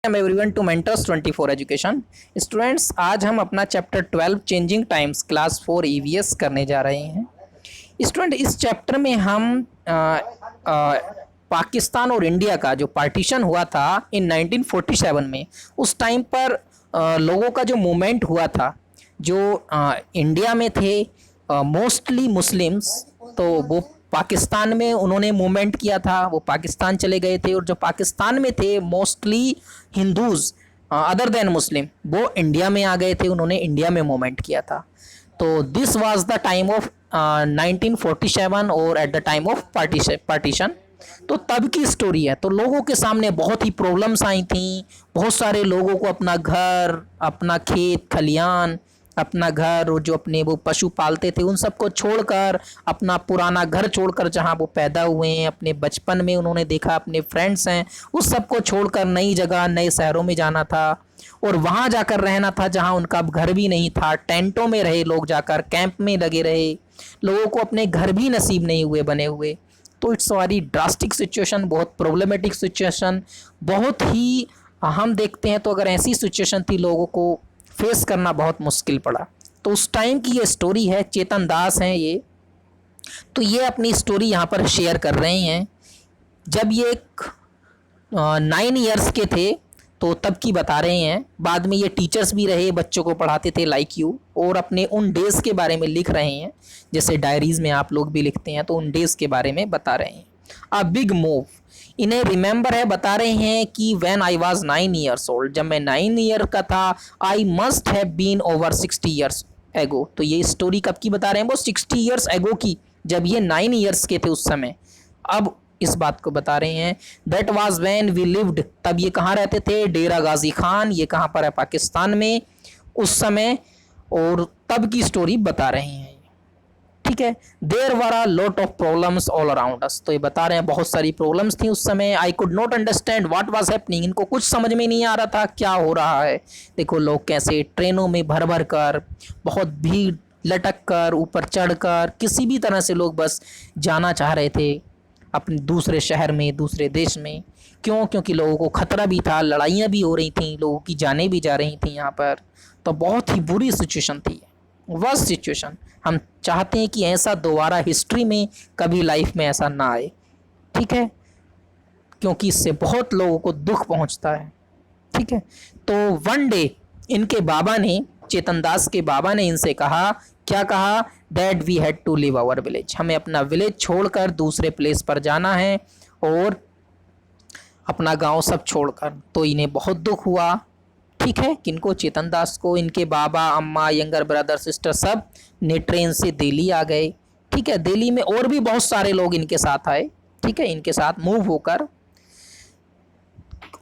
Everyone to mentors 24 education students. आज हम अपना chapter 12 changing times class 4 EVS करने जा रहे हैं। स्टूडेंट, इस चैप्टर में हम पाकिस्तान और इंडिया का जो पार्टीशन हुआ था इन 1947 में, उस टाइम पर लोगों का जो मूवमेंट हुआ था, जो इंडिया में थे मोस्टली मुस्लिम्स, तो वो पाकिस्तान में उन्होंने मूवमेंट किया था, वो पाकिस्तान चले गए थे। और जो पाकिस्तान में थे मोस्टली हिंदूज अदर देन मुस्लिम, वो इंडिया में आ गए थे, उन्होंने इंडिया में मूवमेंट किया था। तो this was the time of 1947 और at the time of partition. तो तब की स्टोरी है। तो लोगों के सामने बहुत ही प्रॉब्लम्स आई थी। बहुत सारे लोगों को अपना घर, अपना खेत खलियान, अपना घर और जो अपने वो पशु पालते थे उन सबको छोड़कर, अपना पुराना घर छोड़कर जहाँ वो पैदा हुए हैं, अपने बचपन में उन्होंने देखा अपने फ्रेंड्स हैं, उस सबको छोड़कर नई जगह नए शहरों में जाना था और वहाँ जाकर रहना था जहाँ उनका घर भी नहीं था। टेंटों में रहे लोग, जाकर कैंप में लगे रहे। लोगों को अपने घर भी नसीब नहीं हुए बने हुए। तो इट्स वेरी ड्रास्टिक सिचुएशन, बहुत प्रॉब्लमेटिक सिचुएशन, बहुत ही हम देखते हैं। तो अगर ऐसी सिचुएशन थी, लोगों को फेस करना बहुत मुश्किल पड़ा। तो उस टाइम की ये स्टोरी है। चेतन दास हैं ये, तो ये अपनी स्टोरी यहाँ पर शेयर कर रहे हैं। जब ये 9 ईयर्स के थे तो तब की बता रहे हैं। बाद में ये टीचर्स भी रहे, बच्चों को पढ़ाते थे लाइक यू, और अपने उन डेज़ के बारे में लिख रहे हैं, जैसे डायरीज़ में आप लोग भी लिखते हैं, तो उन डेज़ के बारे में बता रहे हैं। अ बिग मूव, इन्हें रिमेंबर है, बता रहे हैं कि when I was 9 years old, जब मैं 9 ईयर का था, I must have been over 60 years ago. तो ये स्टोरी कब की बता रहे हैं? वो 60 ईयर्स एगो की, जब ये 9 ईयर्स के थे उस समय। अब इस बात को बता रहे हैं। That was when we lived, तब ये कहाँ रहते थे? डेरा गाजी खान, ये कहाँ पर है? पाकिस्तान में उस समय। और तब की स्टोरी बता रहे हैं, ठीक है। There were a lot of problems all around us, तो ये बता रहे हैं बहुत सारी प्रॉब्लम्स थी उस समय। I could not understand what was happening, इनको कुछ समझ में नहीं आ रहा था क्या हो रहा है। देखो लोग कैसे ट्रेनों में भर भर कर, बहुत भीड़ लटक कर, ऊपर चढ़कर, किसी भी तरह से लोग बस जाना चाह रहे थे अपने दूसरे शहर में, दूसरे देश में। क्यों? क्योंकि लोगों को खतरा भी था, लड़ाइयाँ भी हो रही थी, लोगों की जानें भी जा रही थी यहाँ पर। तो बहुत ही बुरी सिचुएशन थी, वर्स्ट सिचुएशन। हम चाहते हैं कि ऐसा दोबारा हिस्ट्री में कभी लाइफ में ऐसा ना आए, ठीक है, क्योंकि इससे बहुत लोगों को दुख पहुंचता है, ठीक है। तो वन डे इनके बाबा ने, चेतन दास के बाबा ने इनसे कहा, क्या कहा? That we had to leave our village, हमें अपना विलेज छोड़कर दूसरे प्लेस पर जाना है और अपना गांव सब छोड़कर। तो इन्हें बहुत दुख हुआ, ठीक है। किनको? चेतन दास को। इनके बाबा, अम्मा, यंगर ब्रदर, सिस्टर सब ने ट्रेन से दिल्ली आ गए, ठीक है। दिल्ली में और भी बहुत सारे लोग इनके साथ आए, ठीक है, इनके साथ मूव होकर।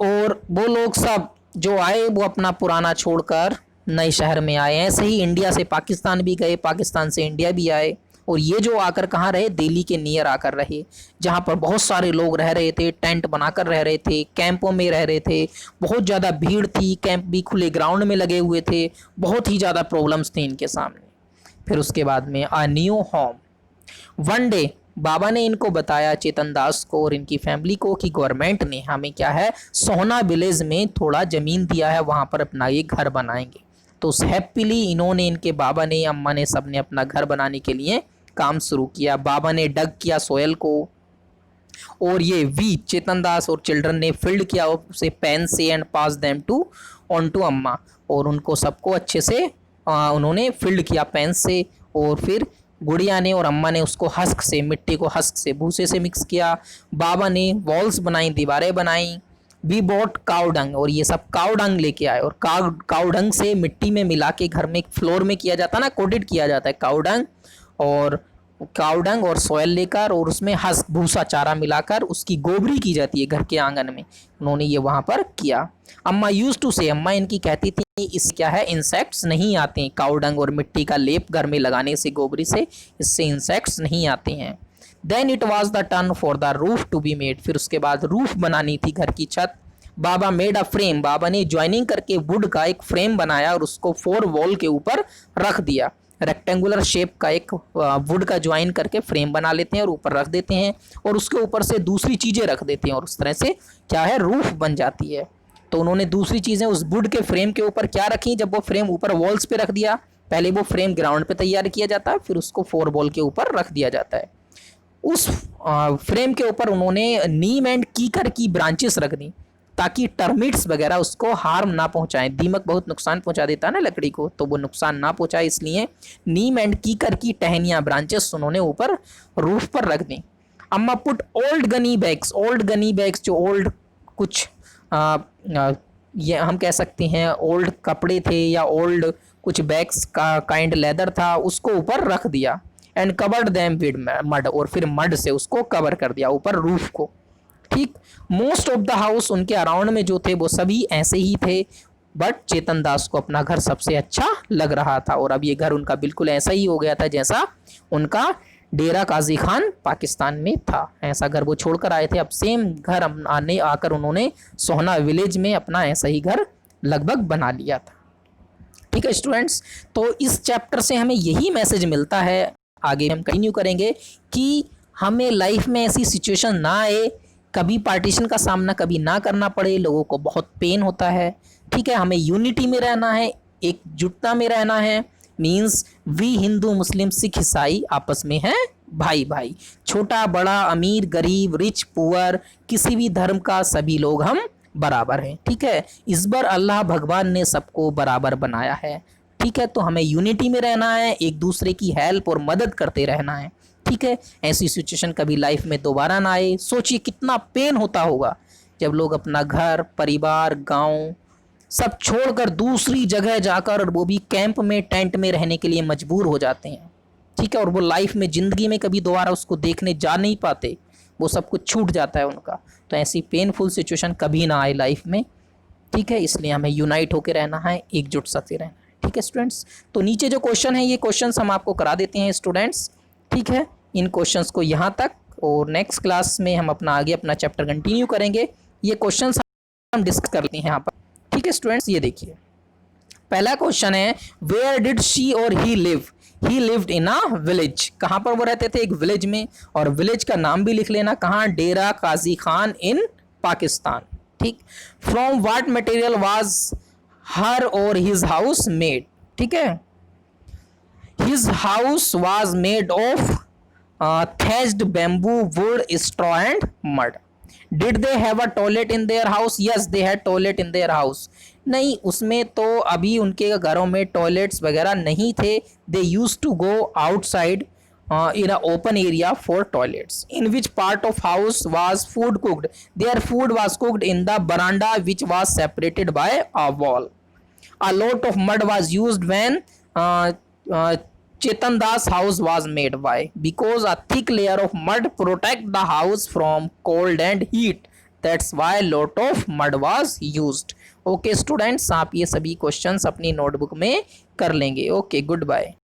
और वो लोग सब जो आए वो अपना पुराना छोड़कर नए शहर में आए। ऐसे ही इंडिया से पाकिस्तान भी गए, पाकिस्तान से इंडिया भी आए। और ये जो आकर कहाँ रहे? दिल्ली के नियर आकर रहे, जहाँ पर बहुत सारे लोग रह रहे थे, टेंट बनाकर रह रहे थे, कैंपों में रह रहे थे। बहुत ज़्यादा भीड़ थी, कैंप भी खुले ग्राउंड में लगे हुए थे, बहुत ही ज़्यादा प्रॉब्लम्स थी इनके सामने। फिर उसके बाद में a new home. One day बाबा ने इनको बताया, चेतन दास को और इनकी फैमिली को, कि गवर्नमेंट ने हमें क्या है, सोहना विलेज में थोड़ा ज़मीन दिया है, वहाँ पर अपना ये घर बनाएंगे। तो उस हैप्पीली इन्होंने, इनके बाबा ने, अम्मा ने, सब ने अपना घर बनाने के लिए काम शुरू किया। बाबा ने डग किया सोयल को, और ये वी चेतन दास और चिल्ड्रन ने फिल्ड किया उसे पेन से and pass them to on to Amma. और उनको सबको अच्छे से उन्होंने फिल्ड किया पेन से। और फिर गुड़िया ने और अम्मा ने उसको हस्क से, मिट्टी को हस्क से, भूसे से मिक्स किया। बाबा ने वॉल्स बनाई, दीवारें बनाई। वी बॉट काउडंग, और ये सब काउडंग लेके आए। और काउडंग से मिट्टी में मिला के घर में फ्लोर में किया जाता है ना, कोटेड किया जाता है काउडंग। और काउडंग और सॉयल लेकर, और उसमें हस्क, भूसा, चारा मिलाकर उसकी गोबरी की जाती है घर के आंगन में। उन्होंने ये वहाँ पर किया। अम्मा यूज टू से, अम्मा इनकी कहती थी, इस क्या है, इंसेक्ट्स नहीं आते हैं। काउडंग और मिट्टी का लेप घर में लगाने से, गोबरी से, इससे इंसेक्ट्स नहीं आते हैं। Then it was the turn for the roof to be made, फिर उसके बाद रूफ बनानी थी, घर की छत। बाबा मेड अ फ्रेम, बाबा ने ज्वाइनिंग करके वुड का एक फ्रेम बनाया और उसको 4 वॉल के ऊपर रख दिया। रेक्टेंगुलर शेप का एक वुड का ज्वाइन करके फ्रेम बना लेते हैं और ऊपर रख देते हैं, और उसके ऊपर से दूसरी चीज़ें रख देते हैं, और उस तरह से क्या है, रूफ बन जाती है। तो उन्होंने दूसरी चीज़ें उस वुड के फ्रेम के ऊपर क्या रखी, जब वो फ्रेम ऊपर वॉल्स पे रख दिया, पहले वो फ्रेम ग्राउंड पे तैयार किया जाता है, फिर उसको 4 वॉल के ऊपर रख दिया जाता है। उस फ्रेम के ऊपर उन्होंने नीम एंड कीकर की ब्रांचेस रख दी ताकि टर्मिट्स वगैरह उसको हार्म ना पहुंचाएं। दीमक बहुत नुकसान पहुंचा देता है ना लकड़ी को, तो वो नुकसान ना पहुंचाए इसलिए नीम एंड कीकर की टहनियां, ब्रांचेस उन्होंने ऊपर रूफ पर रख दी। अम्मा put old Ghani bags, old Ghani bags जो ओल्ड कुछ ये हम कह सकते हैं ओल्ड कपड़े थे या ओल्ड कुछ बैग्स का काइंड लेदर था, उसको ऊपर रख दिया। And covered them with mud, और फिर मड से उसको कवर कर दिया ऊपर रूफ को। ठीक, मोस्ट ऑफ द हाउस उनके अराउंड में जो थे वो सभी ऐसे ही थे, बट चेतन दास को अपना घर सबसे अच्छा लग रहा था, और अब ये घर उनका बिल्कुल ऐसा ही हो गया था जैसा उनका डेरा काजी खान पाकिस्तान में था। ऐसा घर वो छोड़कर आए थे, अब सेम घर आने आकर उन्होंने सोहना विलेज में अपना ऐसा ही घर लगभग बना लिया था। ठीक है स्टूडेंट्स, तो इस चैप्टर से हमें यही मैसेज मिलता है, आगे हम कंटिन्यू करेंगे कि हमें लाइफ में ऐसी सिचुएशन ना आए, कभी पार्टीशन का सामना कभी ना करना पड़े, लोगों को बहुत पेन होता है। ठीक है, हमें यूनिटी में रहना है, एकजुटता में रहना है, मीन्स वी हिंदू मुस्लिम सिख ईसाई आपस में हैं भाई भाई, छोटा बड़ा अमीर गरीब रिच पुअर, किसी भी धर्म का सभी लोग हम बराबर हैं। ठीक है, इस बार अल्लाह भगवान ने सबको बराबर बनाया है। ठीक है, तो हमें यूनिटी में रहना है, एक दूसरे की हेल्प और मदद करते रहना है। ठीक है, ऐसी सिचुएशन कभी लाइफ में दोबारा ना आए। सोचिए कितना पेन होता होगा जब लोग अपना घर परिवार गांव सब छोड़कर दूसरी जगह जाकर, और वो भी कैंप में टेंट में रहने के लिए मजबूर हो जाते हैं। ठीक है, और वो लाइफ में ज़िंदगी में कभी दोबारा उसको देखने जा नहीं पाते, वो सब कुछ छूट जाता है उनका। तो ऐसी पेनफुल सिचुएशन कभी ना आए लाइफ में। ठीक है, इसलिए हमें यूनाइट होकर रहना है, एकजुट साथ रहना है। ठीक है स्टूडेंट्स, तो नीचे जो क्वेश्चन है ये क्वेश्चंस हम आपको करा देते हैं स्टूडेंट्स। ठीक है, इन क्वेश्चंस को यहाँ तक, और नेक्स्ट क्लास में हम अपना आगे अपना चैप्टर कंटिन्यू करेंगे। ये क्वेश्चंस हम डिस्कस कर लेते हैं यहाँ पर। ठीक है स्टूडेंट्स, ये देखिए पहला क्वेश्चन है, वेयर डिड शी और he live? He lived in a village. कहाँ पर वो रहते थे? एक विलेज में, और विलेज का नाम भी लिख लेना, कहाँ? डेरा काजी खान इन पाकिस्तान। ठीक, from what material was her और हिज हाउस मेड? ठीक है, his house was made of thatched bamboo, wood, straw and mud. Did they have a toilet in their house? Yes, they had toilet in their house. नहीं, उसमें तो अभी उनके घरों में टॉयलेट्स वगैरह नहीं थे। They used to go outside in an open area for toilets. In which part of house was food cooked? Their food was cooked in the veranda, which was separated by a wall. A lot of mud was used when Chetan Das house was made. Why? Because a thick layer of mud protect the house from cold and heat. That's why lot of mud was used. Okay students, आप ये सभी questions अपनी notebook में कर लेंगे. Okay, goodbye.